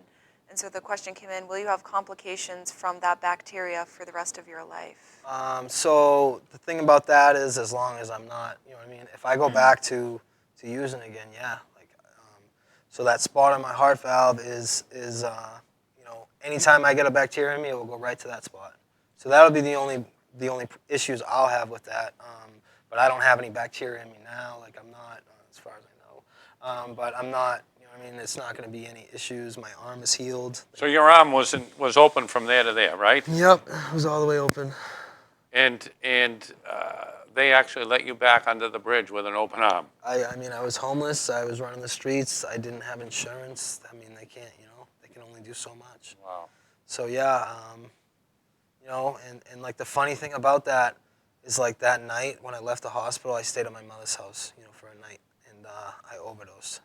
And so the question came in, will you have complications from that bacteria for the rest of your life? So the thing about that is as long as I'm not, you know what I mean? If I go back to using again, yeah. Like, so that spot on my heart valve is you know, anytime I get a bacteria in me, it will go right to that spot. So that'll be the only issues I'll have with that. But I don't have any bacteria in me now. Like I'm not, as far as I know. But I'm not, you know what I mean? It's not going to be any issues. My arm is healed. So your arm was open from there to there, right? Yep, it was all the way open. And they actually let you back under the bridge with an open arm. I mean, I was homeless. I was running the streets. I didn't have insurance. I mean, they can't, you know, they can only do so much. Wow. So yeah, you know, and like the funny thing about that is like that night when I left the hospital, I stayed at my mother's house, you know, for a night, and I overdosed.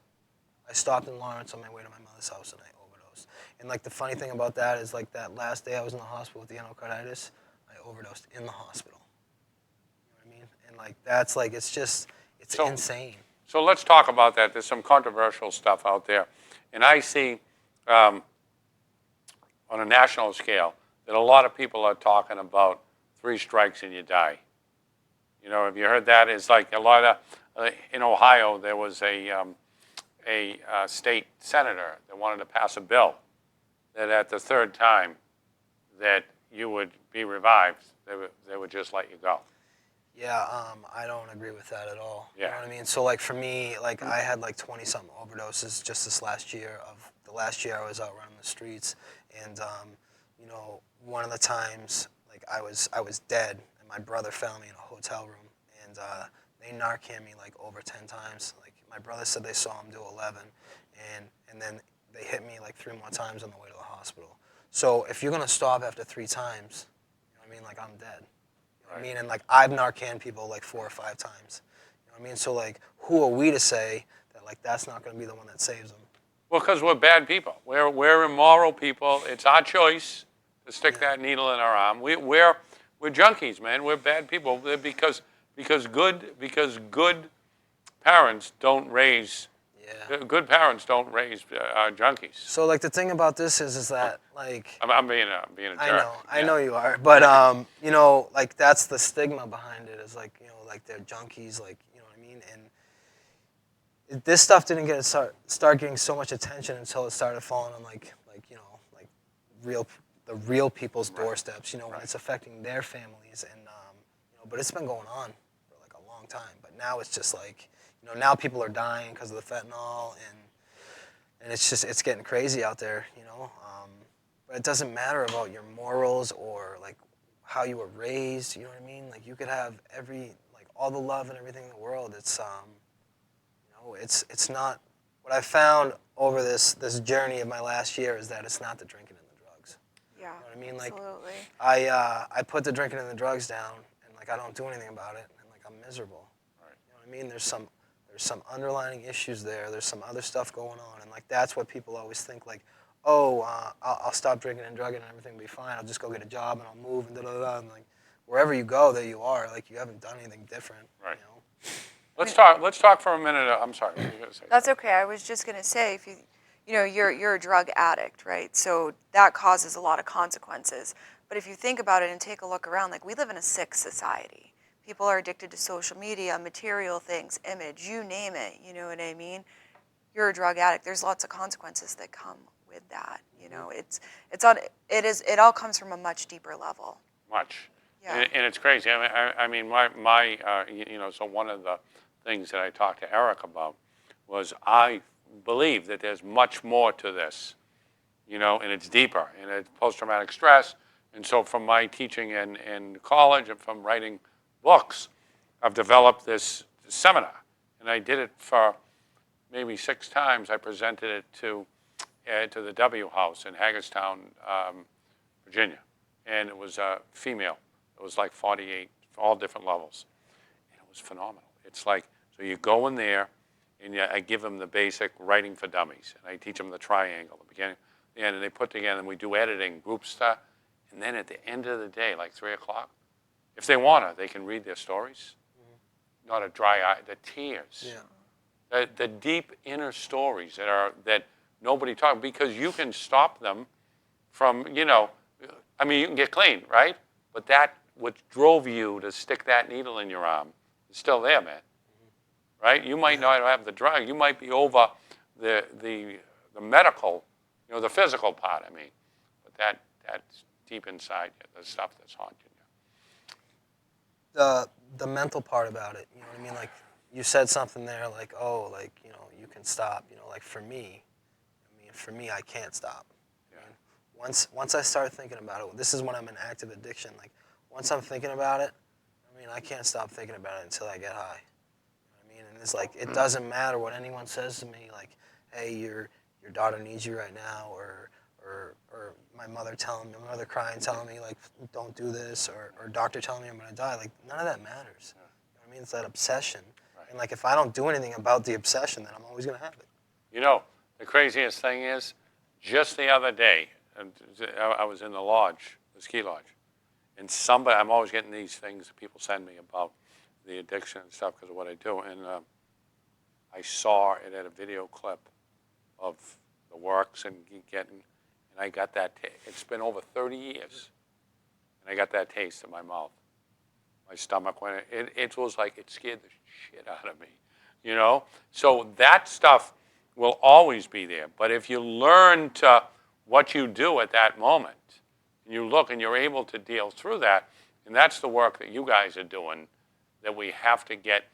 I stopped in Lawrence on my way to my mother's house and I overdosed. And like the funny thing about that is like that last day I was in the hospital with the endocarditis, I overdosed in the hospital. You know what I mean? And like that's like it's So, insane. so let's talk about that. There's some controversial stuff out there, and I see um, on a national scale that a lot of people are talking about 3 strikes and you die. You know, have you heard that? It's like a lot of in Ohio there was a state senator that wanted to pass a bill that at the 3rd time that you would be revived, they would just let you go. Yeah, I don't agree with that at all. Yeah. You know what I mean? So like for me, like I had like 20-something overdoses just this last year. Of the last year I was out running the streets, and you know, one of the times like I was dead, and my brother found me in a hotel room, and they Narcan me like over 10 times. Like my brother said they saw him do 11, and then they hit me like 3 more times on the way to the hospital. So if you're gonna stop after 3 times, you know what I mean? Like I'm dead. I mean, and like I've Narcan people like 4 or 5 times. You know what I mean? So like, who are we to say that like that's not going to be the one that saves them? Well, because we're bad people. We're immoral people. It's our choice to stick Yeah. that needle in our arm. We're junkies, man. We're bad people because good parents don't raise Yeah. good parents don't raise junkies. So like the thing about this is that like I'm being a jerk. I Yeah. know you are, but you know, like that's the stigma behind it is like, you know, like they're junkies, like, you know what I mean? And this stuff didn't start getting so much attention until it started falling on like you know, like the real people's doorsteps, you know, when it's affecting their families, and you know, but it's been going on for like a long time. But now it's just like, you know, now people are dying because of the fentanyl, and it's getting crazy out there, you know. But it doesn't matter about your morals or like how you were raised. You know what I mean? Like you could have like all the love and everything in the world. It's you know, it's not. What I found over this journey of my last year is that it's not the drinking and the drugs. Yeah. You know what I mean? Like Absolutely. I put the drinking and the drugs down, and like I don't do anything about it, and like I'm miserable. Right. You know what I mean? There's some underlying issues there. There's some other stuff going on, and like that's what people always think. Like, oh, I'll stop drinking and drugging, and everything will be fine. I'll just go get a job and I'll move and da da da. And like wherever you go, there you are. Like you haven't done anything different. Right. You know? Let's talk for a minute. I'm sorry. What were you gonna say? That's okay. I was just gonna say, if you know, you're a drug addict, right? So that causes a lot of consequences. But if you think about it and take a look around, like we live in a sick society. People are addicted to social media, material things, image, you name it. You know what I mean? You're a drug addict. There's lots of consequences that come with that. You know, it all comes from a much deeper level. Much. Yeah. And it's crazy. I mean, my you know, so one of the things that I talked to Eric about was I believe that there's much more to this, you know, and it's deeper, and it's post-traumatic stress. And so from my teaching in college and from writing books, I've developed this seminar, and I did it for maybe 6 times. I presented it to the W House in Hagerstown, Virginia, and it was a female. It was like 48, all different levels, and it was phenomenal. It's like, so you go in there, and I give them the basic writing for dummies, and I teach them the triangle, the beginning, the end, and they put together, and we do editing, group stuff, and then at the end of the day, like 3 o'clock, if they want to, they can read their stories. Not a dry eye, the tears. Yeah. The deep inner stories that nobody talks, because you can stop them from, you know, I mean, you can get clean, right? But that, what drove you to stick that needle in your arm, is still there, man. Right? You might not have the drug. You might be over the medical, you know, the physical part, I mean. But that's deep inside you, the stuff that's haunting you. The mental part about it, you know what I mean? Like you said something there, like, oh, like, you know, you can stop. You know, like for me, I can't stop. Yeah. I mean, once I start thinking about it, this is when I'm in active addiction. Like once I'm thinking about it, I mean, I can't stop thinking about it until I get high. You know what I mean? And it's like it doesn't matter what anyone says to me, like, hey, your daughter needs you right now, or my mother crying, telling me like, don't do this, or doctor telling me I'm gonna die. Like none of that matters. You know what I mean? It's that obsession. Right. And like if I don't do anything about the obsession, then I'm always gonna have it. You know, the craziest thing is, just the other day, I was in the lodge, the ski lodge, and I'm always getting these things that people send me about the addiction and stuff because of what I do, and I saw it at a video clip of the works and I got that, it's been over 30 years, and I got that taste in my mouth. My stomach went, it was like it scared the shit out of me, you know? So that stuff will always be there. But if you learn to what you do at that moment, and you look and you're able to deal through that, and that's the work that you guys are doing that we have to get.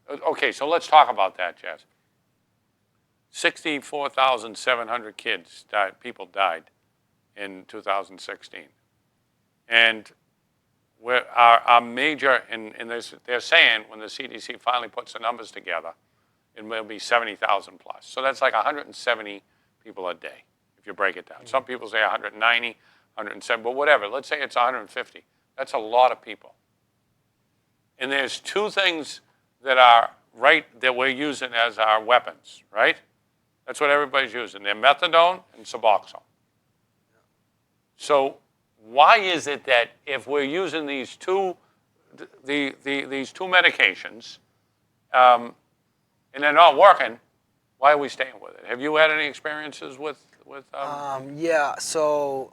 Okay, so let's talk about that, Jess. 64,700 people died in 2016. And our major, and they're saying when the CDC finally puts the numbers together, it will be 70,000 plus. So that's like 170 people a day, if you break it down. Mm-hmm. Some people say 190, 170, but whatever. Let's say it's 150. That's a lot of people. And there's two things that we're using as our weapons, right? That's what everybody's using. They're methadone and Suboxone. So why is it that if we're using these two medications, and they're not working, why are we staying with it? Have you had any experiences with? Yeah. So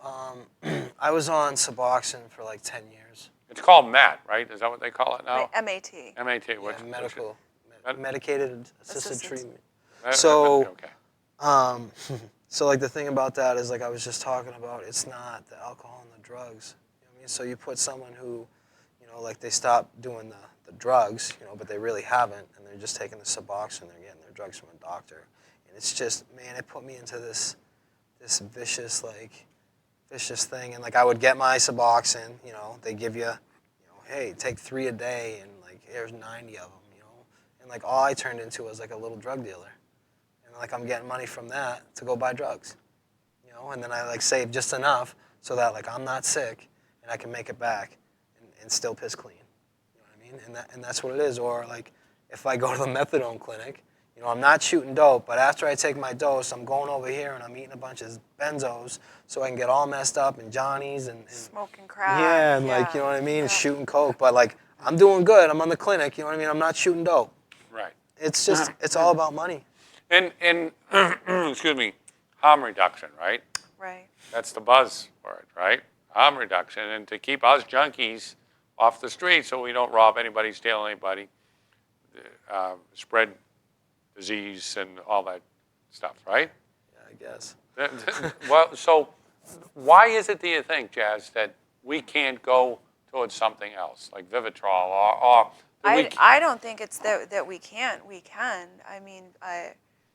I was on Suboxone for like 10 years. It's called MAT, right? Is that what they call it now? MAT. MAT. Yeah, medicated assisted treatment. So. Okay. So like the thing about that is like I was just talking about, it's not the alcohol and the drugs. You know what I mean? So you put someone who, you know, like they stop doing the drugs, you know, but they really haven't, and they're just taking the Suboxone, they're getting their drugs from a doctor, and it's just, man, it put me into this vicious thing, and like I would get my Suboxone, you know, they give you, hey, take 3 a day, and like here's 90 of them, you know, and like all I turned into was like a little drug dealer. Like I'm getting money from that to go buy drugs, you know, and then I like save just enough so that like I'm not sick and I can make it back and still piss clean, you know what I mean? And that's what it is. Or like if I go to the methadone clinic, you know, I'm not shooting dope, but after I take my dose, I'm going over here and I'm eating a bunch of benzos so I can get all messed up and Johnnies and smoking crack. Yeah, and like, you know what I mean, shooting coke, but like I'm doing good. I'm on the clinic, you know what I mean? I'm not shooting dope. Right. It's just it's all about money. And excuse me, harm reduction, right? Right. That's the buzzword, right? Harm reduction, and to keep us junkies off the street so we don't rob anybody, steal anybody, spread disease and all that stuff, right? Yeah, I guess. Well, so why is it, do you think, Jazz, that we can't go towards something else, like Vivitrol or I don't think it's that we can't. We can. I mean,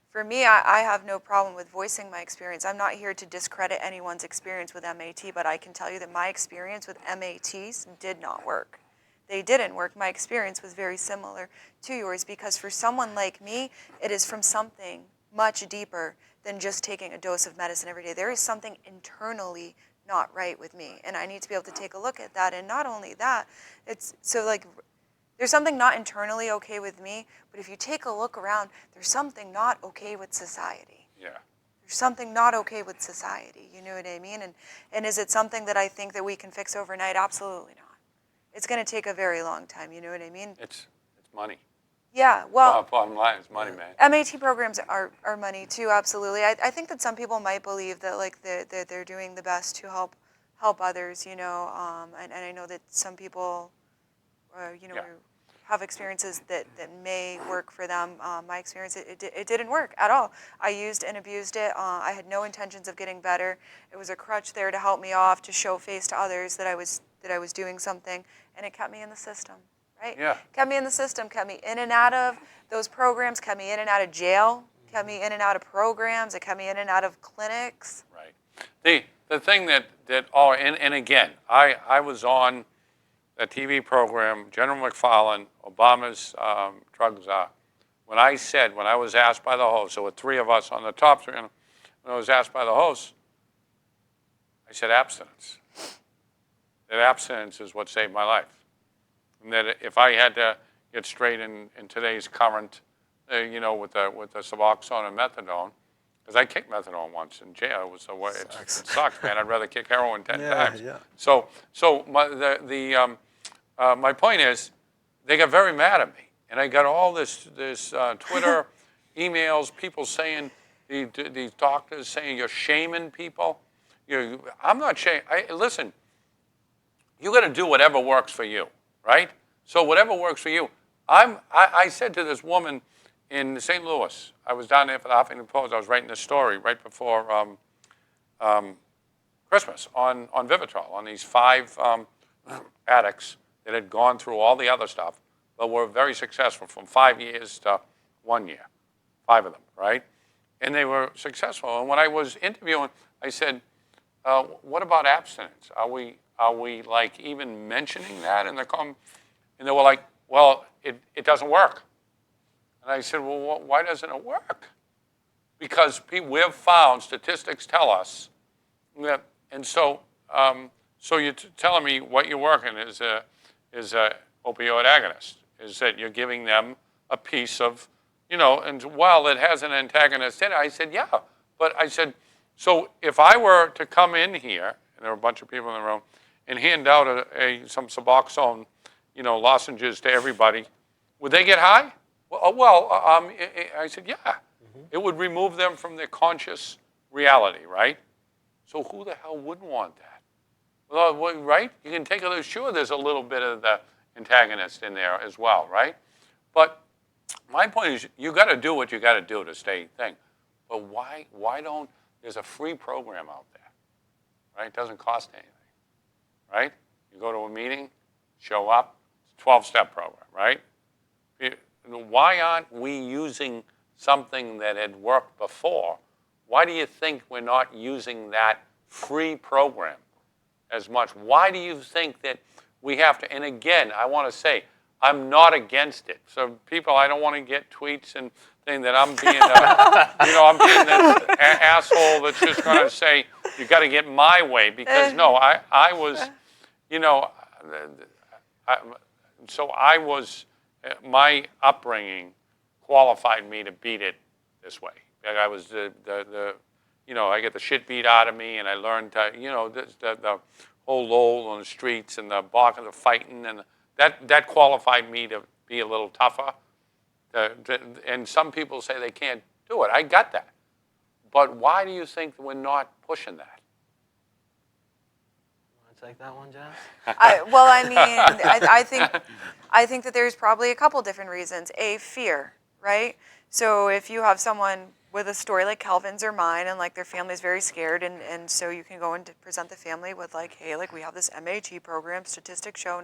for me, I have no problem with voicing my experience. I'm not here to discredit anyone's experience with MAT, but I can tell you that my experience with MATs did not work. They didn't work. My experience was very similar to yours because for someone like me, it is from something much deeper than just taking a dose of medicine every day. There is something internally not right with me, and I need to be able to take a look at that. And not only that, it's so like there's something not internally okay with me, but if you take a look around, there's something not okay with society. Yeah. There's something not okay with society, you know what I mean? And is it something that I think that we can fix overnight? Absolutely not. It's going to take a very long time, you know what I mean? It's money. Yeah, well, Bottom line is money, man. MAT programs are money too, absolutely. I think that some people might believe that like they're doing the best to help others, you know, and I know that some people, you know, have experiences that may work for them. My experience, it didn't work at all. I used and abused it. I had no intentions of getting better. It was a crutch there to help me off, to show face to others that I was doing something, and it kept me in the system, right? Yeah. Kept me in the system, kept me in and out of those programs, kept me in and out of jail, kept me in and out of programs, it kept me in and out of clinics. Right. The thing that and again, I was on a TV program, General McFarlane, Obama's drug czar. When I was asked by the host, there were 3 of us on the top 3, when I was asked by the host, I said, abstinence. That abstinence is what saved my life. And that if I had to get straight in today's current, with the Suboxone and methadone, because I kicked methadone once in jail. It was the way it sucks, man. I'd rather kick heroin 10 times. Yeah. So my point is, they got very mad at me, and I got all this Twitter emails, people saying these doctors saying you're shaming people. I'm not shaming. Listen, you got to do whatever works for you, right? So whatever works for you. I said to this woman in St. Louis, I was down there for the Huffington Post. I was writing this story right before Christmas on Vivitrol, on these 5 addicts that had gone through all the other stuff, but were very successful from 5 years to 1 year, 5 of them, right? And they were successful. And when I was interviewing, I said, "What about abstinence? Are we like even mentioning that?" And they were like, "Well, it doesn't work." And I said, "Well, why doesn't it work?" Because we've found, statistics tell us that, and so you're telling me what you're working is a opioid agonist, is that you're giving them a piece of, and while it has an antagonist in it, I said, yeah, but I said, so if I were to come in here, and there were a bunch of people in the room, and hand out some Suboxone, lozenges to everybody, would they get high? I said, yeah. It would remove them from their conscious reality, right? So who the hell wouldn't want that? Well, right? You can take a sure there's a little bit of the antagonist in there as well, right? But my point is, you got to do what you got to do to stay thing. But why don't, there's a free program out there, right? It doesn't cost anything, right? You go to a meeting, show up, it's a 12-step program, right? Why aren't we using something that had worked before? Why do you think we're not using that free program as much? Why do you think that we have to? And again, I want to say, I'm not against it. So people, I don't want to get tweets and things that I'm being, I'm being this asshole that's just going to say, you got to get my way. Because no, I was, my upbringing qualified me to beat it this way. Like I was I get the shit beat out of me, and I learned the whole lull on the streets and the barking, the fighting, and that qualified me to be a little tougher. And some people say they can't do it. I got that. But why do you think we're not pushing that? Want to take that one, Jess? I think that there's probably a couple different reasons. Fear, right? So if you have someone with a story like Calvin's or mine, and like their family's very scared, and so you can go and present the family with like, hey, like we have this MAT program, statistics show,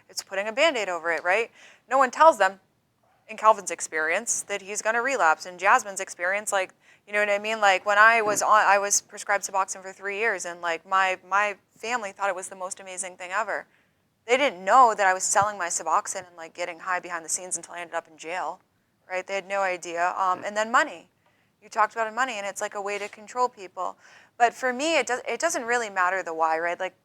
it's putting a Band-Aid over it, right? No one tells them, in Calvin's experience, that he's going to relapse. In Jasmine's experience, like, you know what I mean? Like when I was prescribed Suboxone for 3 years, and like my family thought it was the most amazing thing ever. They didn't know that I was selling my Suboxone and like getting high behind the scenes until I ended up in jail, right? They had no idea. And then money. You talked about money, and it's like a way to control people. But for me, it doesn't really matter the why, right? Like,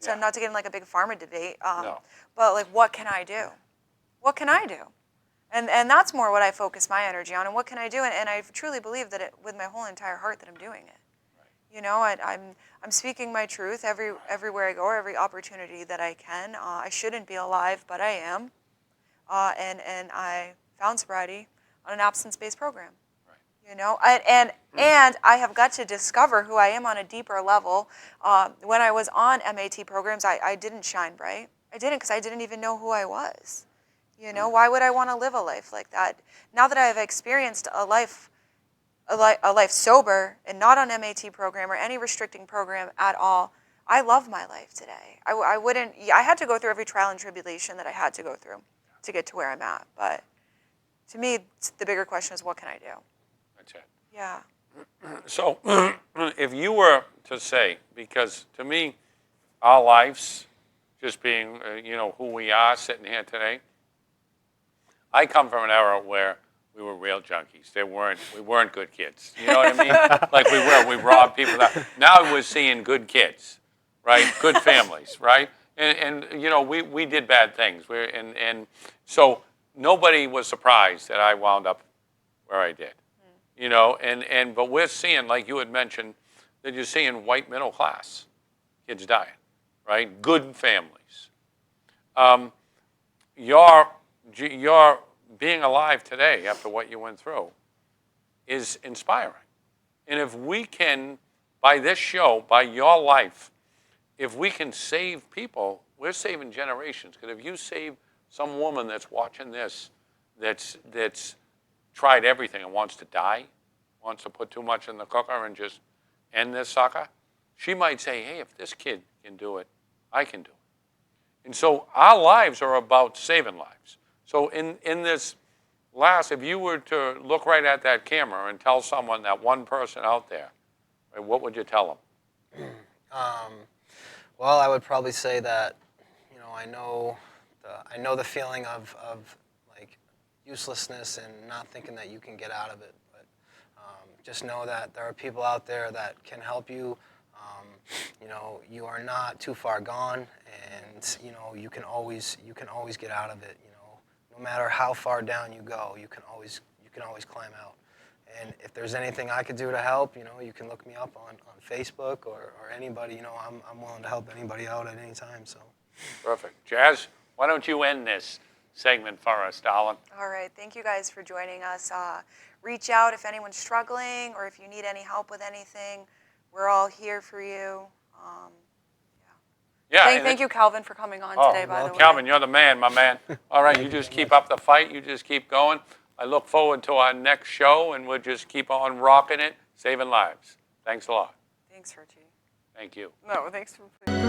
not to get in like a big pharma debate, No. but like, what can I do? What can I do? And that's more what I focus my energy on. And what can I do? And I truly believe that with my whole entire heart that I'm doing it. Right. I'm speaking my truth everywhere I go, or every opportunity that I can. I shouldn't be alive, but I am. And I found sobriety on an abstinence-based program. Right. And I have got to discover who I am on a deeper level. When I was on MAT programs, I didn't shine bright. I didn't, because I didn't even know who I was. Why would I want to live a life like that? Now that I have experienced a life sober and not on MAT program or any restricting program at all, I love my life today. I had to go through every trial and tribulation that I had to go through to get to where I'm at. But to me, the bigger question is, what can I do? That's it. Yeah. So if you were to say, because to me, our lives, just being, who we are sitting here today, I come from an era where we were real junkies. We weren't good kids. You know what I mean? Like we robbed people. Now we're seeing good kids, right? Good families, right? And you know, we did bad things. And so nobody was surprised that I wound up where I did. You know, but we're seeing, like you had mentioned, that you're seeing white middle class kids dying, right? Good families. Your being alive today after what you went through is inspiring. And if we can, by this show, by your life, if we can save people, we're saving generations. Because if you save some woman that's watching this, that's tried everything and wants to die, wants to put too much in the cooker and just end this sucker, she might say, hey, if this kid can do it, I can do it. And so our lives are about saving lives. So in this last, if you were to look right at that camera and tell someone, that one person out there, right, what would you tell them? Well, I would probably say that, you know, I know the feeling of like uselessness and not thinking that you can get out of it. But just know that there are people out there that can help you. You know, you are not too far gone, and you know you can always get out of it. You know, no matter how far down you go, you can always climb out. And if there's anything I could do to help, you know, you can look me up on Facebook or anybody. You know, I'm willing to help anybody out at any time. So. Perfect. Jazz, why don't you end this segment for us, darling? All right. Thank you guys for joining us. Reach out if anyone's struggling or if you need any help with anything. We're all here for you. Yeah. Thank you, Calvin, for coming on today, by the way. Calvin, you're the man, my man. All right, you just keep up the fight. You just keep going. I look forward to our next show, and we'll just keep on rocking it, saving lives. Thanks a lot. Thanks, Richie. Thank you. No, thanks for...